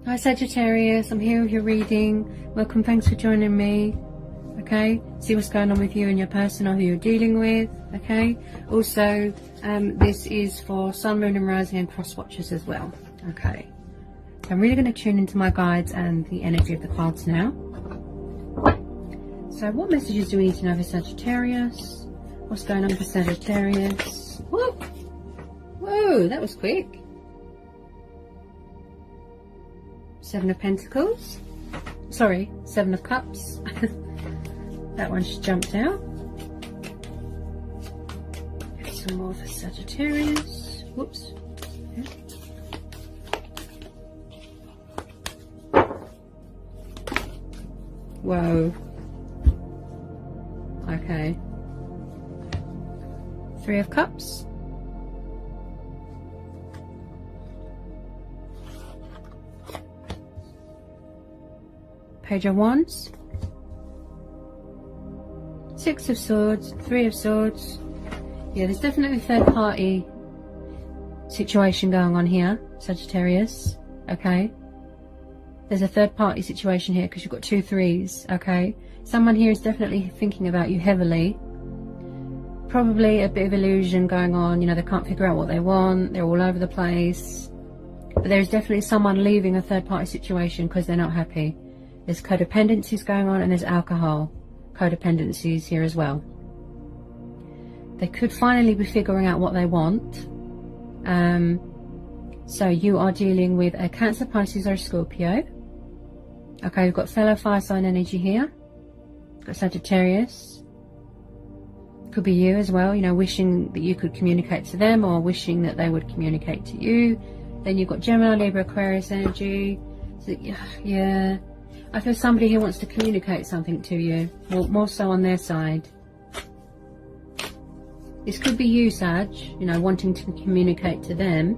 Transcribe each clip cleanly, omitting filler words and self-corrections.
Hi Sagittarius, I'm here with your reading. Welcome, thanks for joining me. Okay, see what's going on with you and your person or who you're dealing with. Okay, also this is for Sun, Moon and Rising and cross watchers as well. Okay, so I'm really going to tune into my guides and the energy of the cards now. So what messages do we need to know for Sagittarius? What's going on for Sagittarius? Whoa, whoa, that was quick. Seven of Pentacles. Sorry, Seven of Cups. That one just jumped out. Get some more for Sagittarius. Whoops. Whoa. Okay. Three of Cups. Page of Wands. Six of Swords. Three of Swords. Yeah, there's definitely a third party situation going on here, Sagittarius. Okay. There's a third party situation here because you've got two threes. Okay. Someone here is definitely thinking about you heavily. Probably a bit of illusion going on. You know, they can't figure out what they want. They're all over the place. But there's definitely someone leaving a third party situation because they're not happy. There's codependencies going on and there's alcohol codependencies here as well. They could finally be figuring out what they want. So you are dealing with a Cancer, Pisces or a Scorpio. Okay, we've got fellow fire sign energy here. Got Sagittarius. Could be you as well, you know, wishing that you could communicate to them or wishing that they would communicate to you. Then you've got Gemini, Libra, Aquarius energy. So, yeah. I feel somebody here wants to communicate something to you, more so on their side. This could be you, Sag, you know, wanting to communicate to them.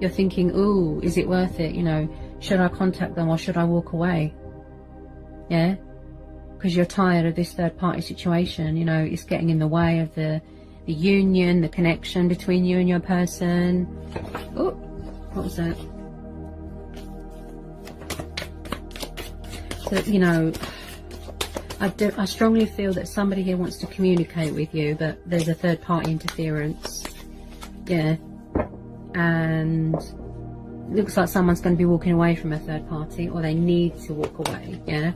You're thinking, ooh, is it worth it? You know, should I contact them or should I walk away? Yeah? Because you're tired of this third party situation, you know, it's getting in the way of the union, the connection between you and your person. Oh, what was that? So, you know, I strongly feel that somebody here wants to communicate with you, but there's a third party interference. Yeah. And it looks like someone's going to be walking away from a third party, or they need to walk away. Yeah.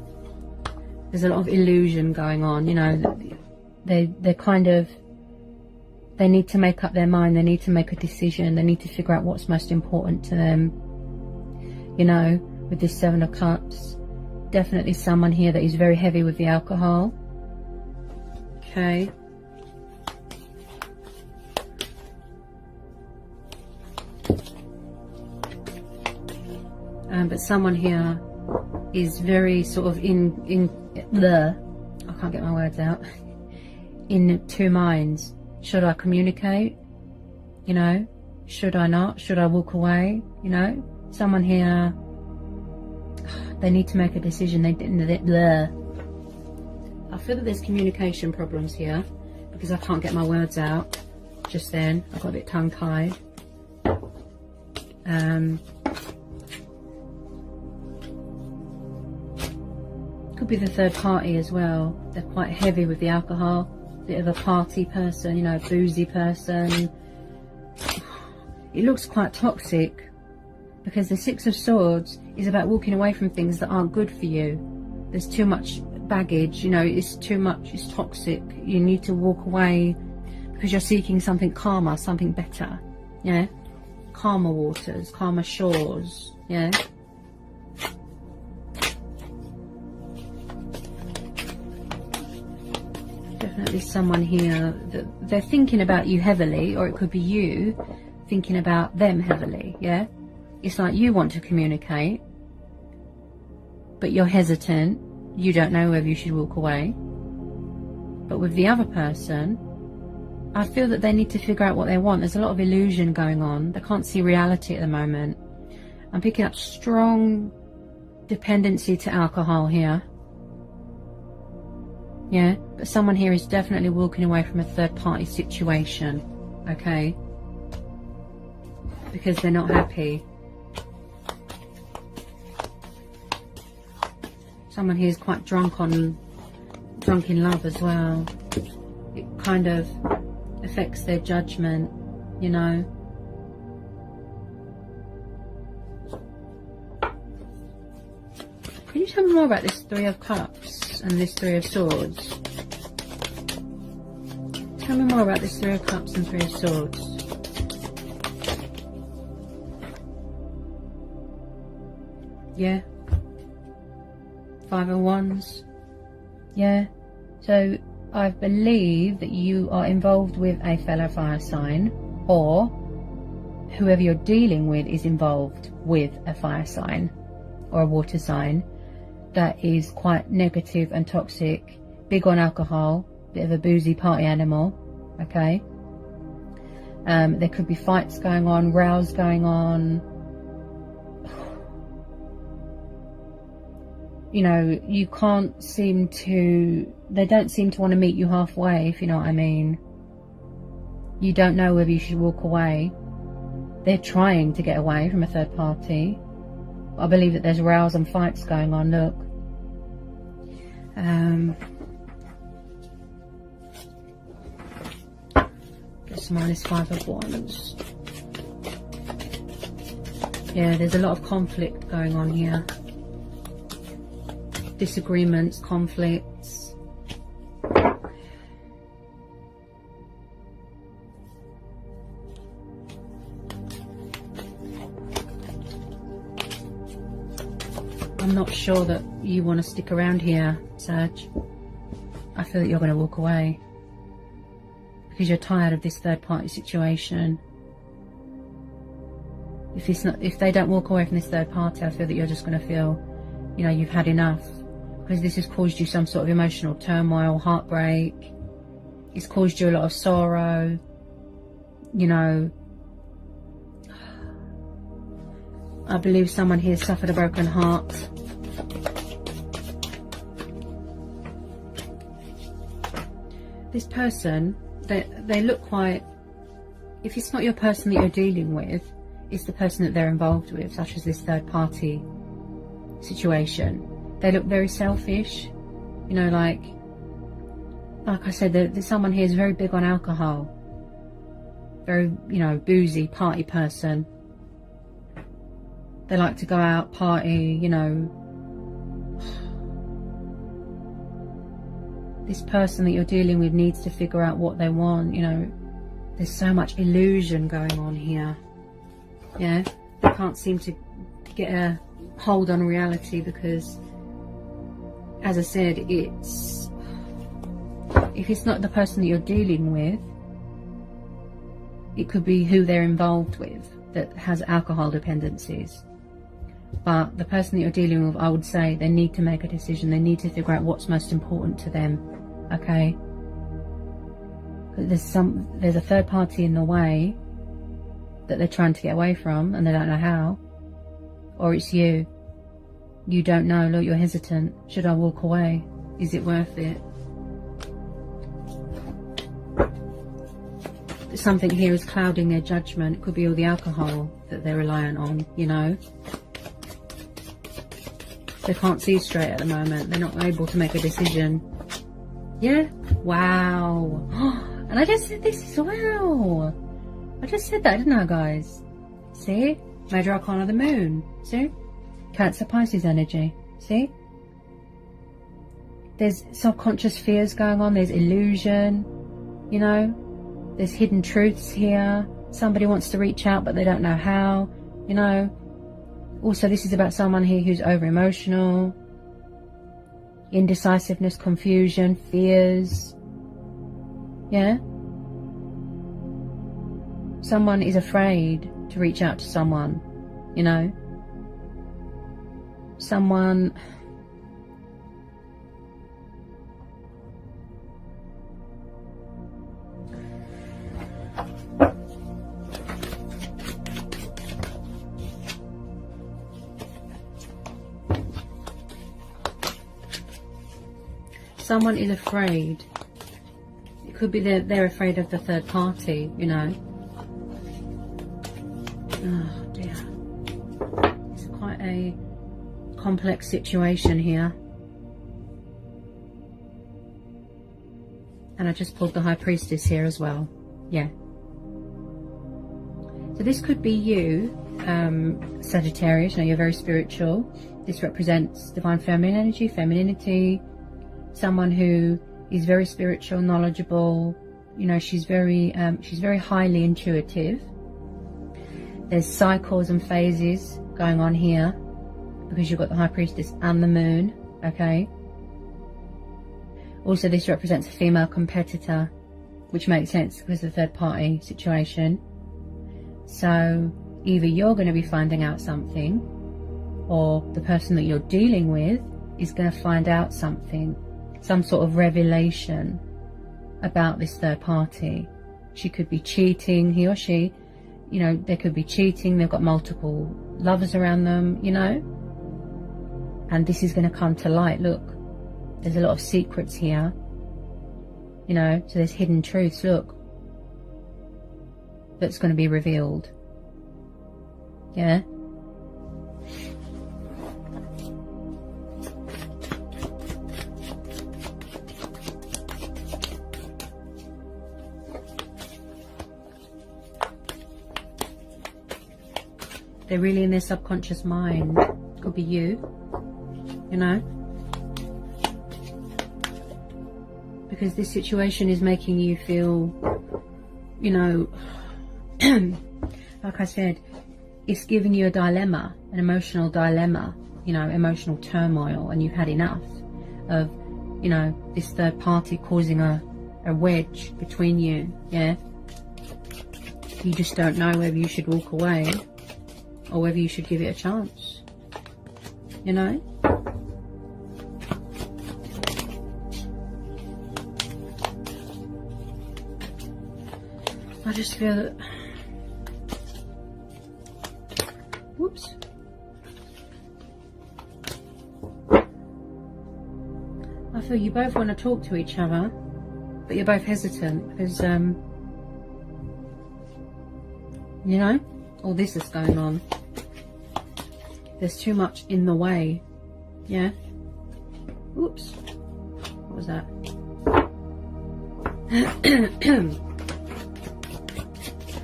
There's a lot of illusion going on, you know. They're kind of, they need to make up their mind. They need to make a decision. They need to figure out what's most important to them. You know, with this Seven of Cups. Definitely someone here that is very heavy with the alcohol. Okay. But someone here is very sort of in the, I can't get my words out, in two minds. Should I communicate? You know, should I not? Should I walk away? You know, someone here, they need to make a decision. I feel that there's communication problems here because I can't get my words out just then. I got a bit tongue-tied. Could be the third party as well. They're quite heavy with the alcohol. Bit of a party person, you know, boozy person. It looks quite toxic. Because the Six of Swords is about walking away from things that aren't good for you. There's too much baggage, you know, it's too much, it's toxic. You need to walk away because you're seeking something calmer, something better. Yeah? Calmer waters, calmer shores. Yeah? Definitely someone here that they're thinking about you heavily, or it could be you thinking about them heavily. Yeah? It's like you want to communicate, but you're hesitant. You don't know whether you should walk away. But with the other person, I feel that they need to figure out what they want. There's a lot of illusion going on. They can't see reality at the moment. I'm picking up strong dependency to alcohol here. Yeah, but someone here is definitely walking away from a third party situation. Okay? Because they're not happy. Someone here is quite drunk in love as well. It kind of affects their judgment, you know. Can you tell me more about this Three of Cups and this Three of Swords? Tell me more about this Three of Cups and Three of Swords. Yeah. Five of Wands. Yeah. So I believe that you are involved with a fellow fire sign, or whoever you're dealing with is involved with a fire sign or a water sign that is quite negative and toxic, big on alcohol, bit of a boozy party animal. Okay. There could be fights going on, rows going on. You know, you can't seem to, they don't seem to want to meet you halfway, if you know what I mean. You don't know whether you should walk away. They're trying to get away from a third party. I believe that there's rows and fights going on, look. Just minus Five of Wands. Yeah, there's a lot of conflict going on here. Disagreements, conflicts. I'm not sure that you want to stick around here, Sag. I feel that you're going to walk away because you're tired of this third party situation. If they don't walk away from this third party, I feel that you're just going to feel, you know, you've had enough, because this has caused you some sort of emotional turmoil, heartbreak. It's caused you a lot of sorrow, you know. I believe someone here suffered a broken heart. This person, they look quite, if it's not your person that you're dealing with, it's the person that they're involved with, such as this third party situation. They look very selfish, you know, like I said, there's someone here who's very big on alcohol, very, you know, boozy party person. They like to go out, party, you know. This person that you're dealing with needs to figure out what they want, you know. There's so much illusion going on here. Yeah, they can't seem to get a hold on reality because, as I said, if it's not the person that you're dealing with, it could be who they're involved with that has alcohol dependencies. But the person that you're dealing with, I would say they need to make a decision. They need to figure out what's most important to them. Okay, there's a third party in the way that they're trying to get away from, and they don't know how. Or it's you. You don't know. Look, you're hesitant. Should I walk away? Is it worth it? Something here is clouding their judgment. It could be all the alcohol that they're reliant on, you know. They can't see straight at the moment. They're not able to make a decision. Yeah? Wow. And I just said this as well. I just said that, didn't I, guys? See? Major Arcana of the Moon. See? Cancer, Pisces energy. See? There's subconscious fears going on. There's illusion. You know? There's hidden truths here. Somebody wants to reach out, but they don't know how. You know? Also, this is about someone here who's over-emotional. Indecisiveness, confusion, fears. Yeah? Someone is afraid to reach out to someone, you know? Someone... Someone is afraid. It could be they're afraid of the third party, you know. Oh dear. It's quite a complex situation here. And I just pulled the High Priestess here as well. Yeah. So this could be you, Sagittarius. Now, you're very spiritual. This represents divine feminine energy, femininity. Someone who is very spiritual, knowledgeable. You know, she's very highly intuitive. There's cycles and phases going on here because you've got the High Priestess and the Moon. Okay. Also, this represents a female competitor, which makes sense because of the third party situation. So either you're going to be finding out something, or the person that you're dealing with is going to find out something, some sort of revelation about this third party. She could be cheating, he or she, you know, they could be cheating, they've got multiple lovers around them, you know, and this is going to come to light. Look, there's a lot of secrets here, you know, so there's hidden truths, look, that's going to be revealed. Yeah. They're really in their subconscious mind. Could be you, you know, because this situation is making you feel, you know, like I said, it's giving you a dilemma, an emotional dilemma, you know, emotional turmoil, and you've had enough of, you know, this third party causing a wedge between you. Yeah. You just don't know whether you should walk away or whether you should give it a chance, you know. I just feel that, whoops, I feel you both want to talk to each other, but you're both hesitant because, you know, all this is going on. There's too much in the way. Yeah. Oops. What was that?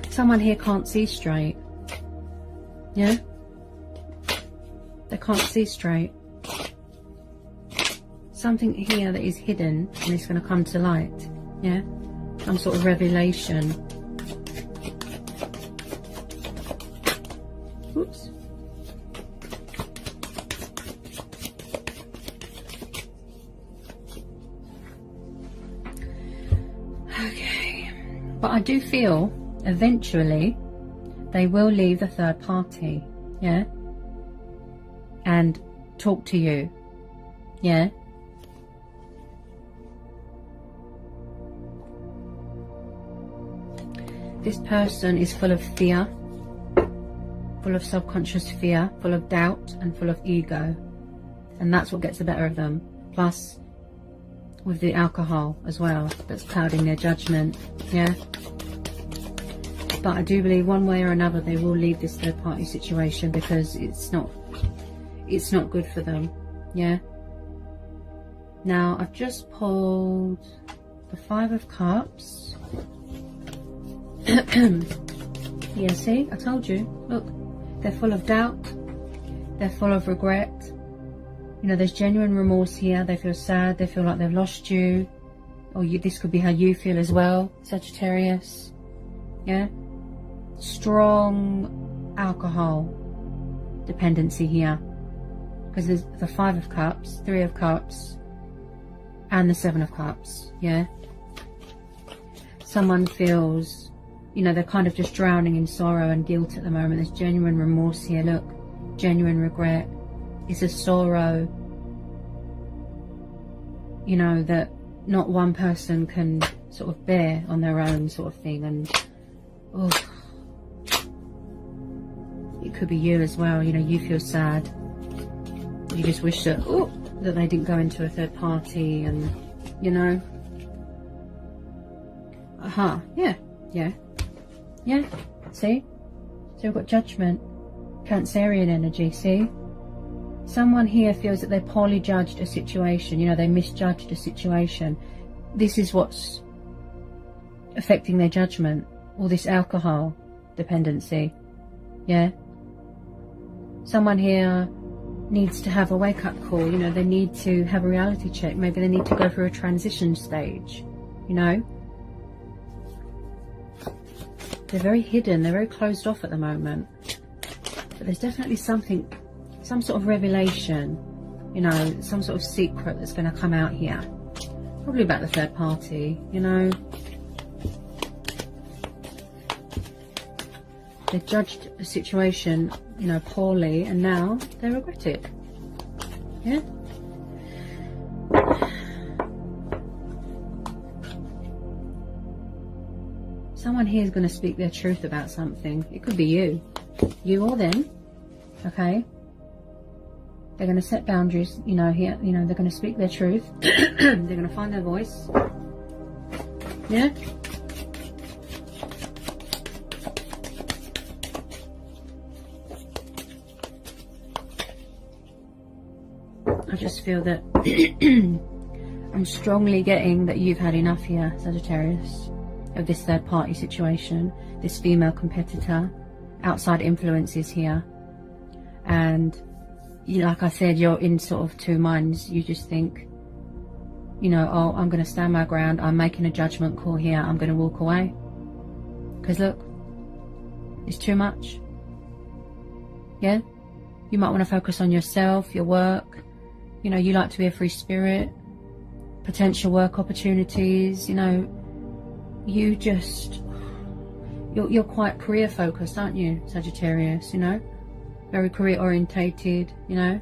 Someone here can't see straight. Yeah. They can't see straight. Something here that is hidden and it's going to come to light. Yeah. Some sort of revelation. Oops. Okay. But I do feel eventually they will leave the third party. Yeah. And talk to you. Yeah. This person is full of fear, full of subconscious fear, full of doubt and full of ego, and that's what gets the better of them, plus with the alcohol as well, that's clouding their judgment. Yeah. But I do believe one way or another they will leave this third party situation because it's not good for them. Yeah. Now I've just pulled the Five of Cups. Yeah, see, I told you. Look, they're full of doubt, they're full of regret. You know, there's genuine remorse here. They feel sad, they feel like they've lost you, or this could be how you feel as well, Sagittarius. Yeah. Strong alcohol dependency here, because there's the Five of Cups, Three of Cups, and the Seven of Cups. Yeah. Someone feels, you know, they're kind of just drowning in sorrow and guilt at the moment. There's genuine remorse here. Look, genuine regret. It's a sorrow, you know, that not one person can sort of bear on their own, sort of thing. And oh, it could be you as well. You know, you feel sad. You just wish that that they didn't go into a third party, and you know. Yeah. Yeah, see? So we've got Judgment, Cancerian energy, see? Someone here feels that they poorly judged a situation, you know, they misjudged a situation. this is what's affecting their judgment. All this alcohol dependency. Yeah. Someone here needs to have a wake-up call. You know, they need to have a reality check. Maybe they need to go through a transition stage. You know, they're very hidden, they're very closed off at the moment, but there's definitely something, some sort of revelation, you know, some sort of secret that's going to come out here, probably about the third party. You know, they judged a situation, you know, poorly, and now they regret it. Yeah. Someone here is going to speak their truth about something. It could be you or them. Okay. They're going to set boundaries, you know, here, you know, they're going to speak their truth. They're going to find their voice. Yeah. I just feel that I'm strongly getting that you've had enough here, Sagittarius, of this third party situation, this female competitor, outside influences here. And you, like I said, you're in sort of two minds. You just think, you know, oh, I'm going to stand my ground, I'm making a judgment call here, I'm going to walk away. Because look, it's too much. Yeah? You might want to focus on yourself, your work. You know, you like to be a free spirit, potential work opportunities, you know. You just, you're quite career focused, aren't you, Sagittarius? You know, very career orientated, you know,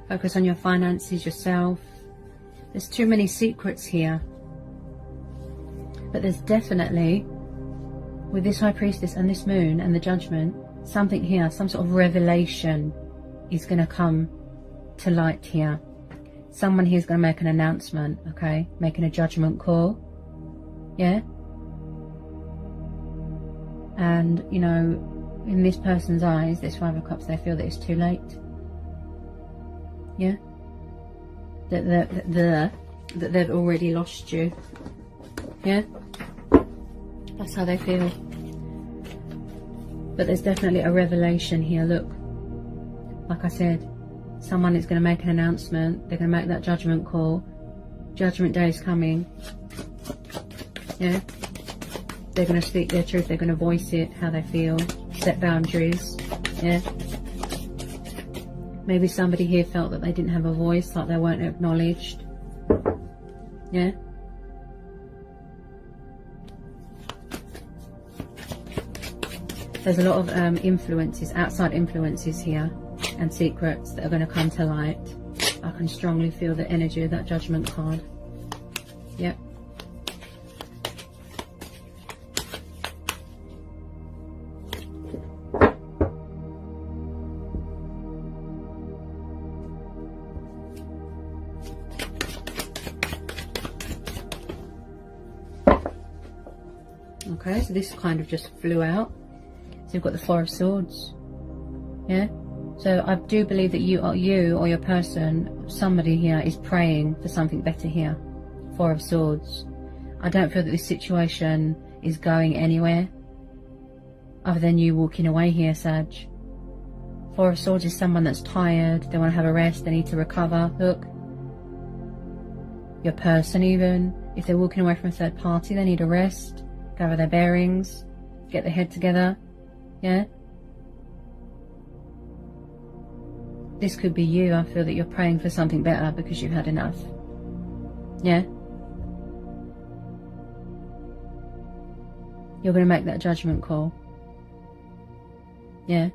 focus on your finances, yourself. There's too many secrets here, but there's definitely, with this High Priestess and this Moon and the Judgment, something here, some sort of revelation is going to come to light here. Someone here is going to make an announcement, okay, making a judgment call. Yeah. And, you know, in this person's eyes, this Five of Cups, they feel that it's too late. Yeah? That they've already lost you. Yeah? That's how they feel. But there's definitely a revelation here. Look, like I said, someone is going to make an announcement. They're going to make that judgment call. Judgment Day is coming. Yeah? They're going to speak their truth. They're going to voice it, how they feel, set boundaries. Yeah. Maybe somebody here felt that they didn't have a voice, like they weren't acknowledged. Yeah. There's a lot of influences, outside influences here, and secrets that are going to come to light. I can strongly feel the energy of that Judgment card. Yep. Okay, so this kind of just flew out. So you've got the Four of Swords. Yeah. So I do believe that you or your person, somebody here is praying for something better here. Four of Swords. I don't feel that this situation is going anywhere other than you walking away here, Sag. Four of Swords is someone that's tired, they want to have a rest, they need to recover. Look. Your person even, if they're walking away from a third party, they need a rest, gather their bearings, get their head together. Yeah. This could be you. I feel that you're praying for something better because you've had enough. Yeah. You're going to make that judgment call. Yeah.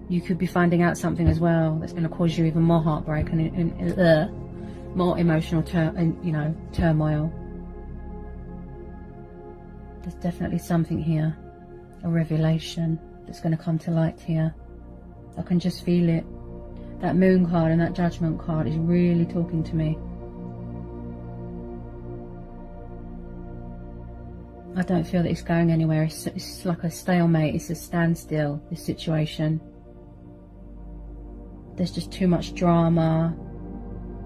You could be finding out something as well that's going to cause you even more heartbreak and more emotional turmoil. There's definitely something here, a revelation that's going to come to light here. I can just feel it. That Moon card and that Judgment card is really talking to me. I don't feel that it's going anywhere. It's like a stalemate. It's a standstill, this situation. There's just too much drama.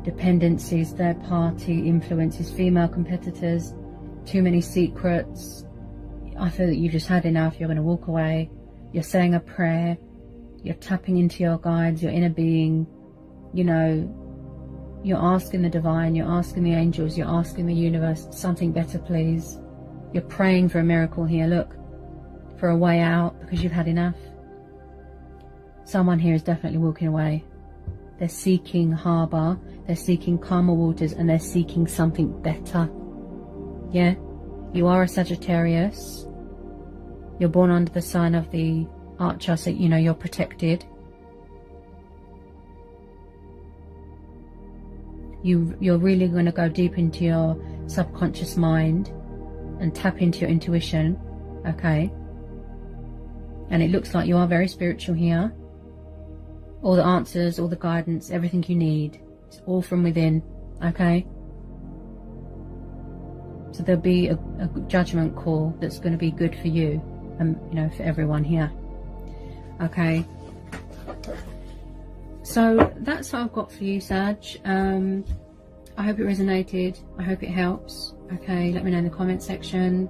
dependencies, third party influences, female competitors, too many secrets. I feel that you've just had enough. You're going to walk away. You're saying a prayer. You're tapping into your guides, your inner being. You know, you're asking the divine, you're asking the angels, you're asking the universe, something better please. You're praying for a miracle here, look, for a way out, because you've had enough. Someone here is definitely walking away. They're seeking harbour, they're seeking calmer waters, and they're seeking something better. Yeah, you are a Sagittarius. You're born under the sign of the Archer, so you know you're protected. You're really going to go deep into your subconscious mind and tap into your intuition, okay? And it looks like you are very spiritual here. All the answers, all the guidance, everything you need, it's all from within, okay? So there'll be a judgment call that's going to be good for you and, you know, for everyone here, okay? So that's what I've got for you, Sag. I hope it resonated. I hope it helps. Okay, let me know in the comment section.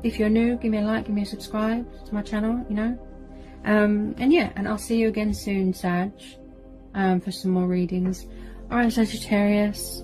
If you're new, give me a like, give me a subscribe to my channel, you know. And yeah, and I'll see you again soon, Sag, for some more readings. Alright, Sagittarius.